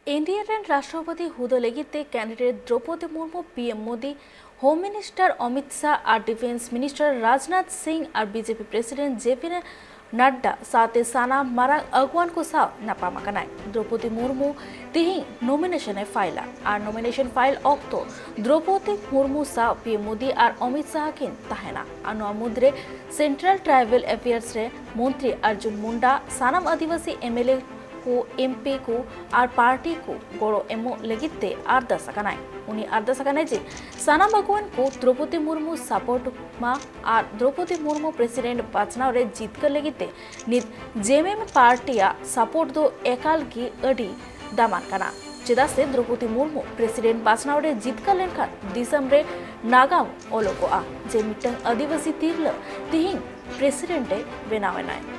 NDA रेन राष्ट्रपति हुदो लेगिते candidate Draupadi Murmu PM Modi home minister Amit Shah और डिफेंस मिनिस्टर राजनाथ सिंह और बीजेपी प्रेसिडेंट जेपी नड्डा साथे साना मारांग अगुवान को साव नापामा कनाय द्रौपदी मुर्मू तिही नॉमिनेशन फाइल और नॉमिनेशन फाइल ऑक्तो द्रौपदी मुर्मू साव पीएम मोदी और अमित शाह किन ताहेना और नमुद्रे सेंट्रल ट्राइबल अफेयर्स रे मंत्री अर्जुन मुंडा सानाम आदिवासी एमएलए को एमपी को और पार्टी को गड़ो एमो लगिते आरदास कनाय उनी आरदास कनाय जे साना भगवान को द्रौपदी मुर्मू सपोर्ट मा और द्रौपदी मुर्मू प्रेसिडेंट बाचनाव रे जीतकर लगिते नित जेएमएम पार्टिया सपोर्ट दो एकाल की अडी दामान कना चेदा से द्रौपदी मुर्मू प्रेसिडेंट बाचनाव रे जीतकर लेनखान दिसम रे नागाम ओलोको आ जे मिटंग आदिवासी तीरल तिहिंग प्रेसिडेंटे बनावे नाय।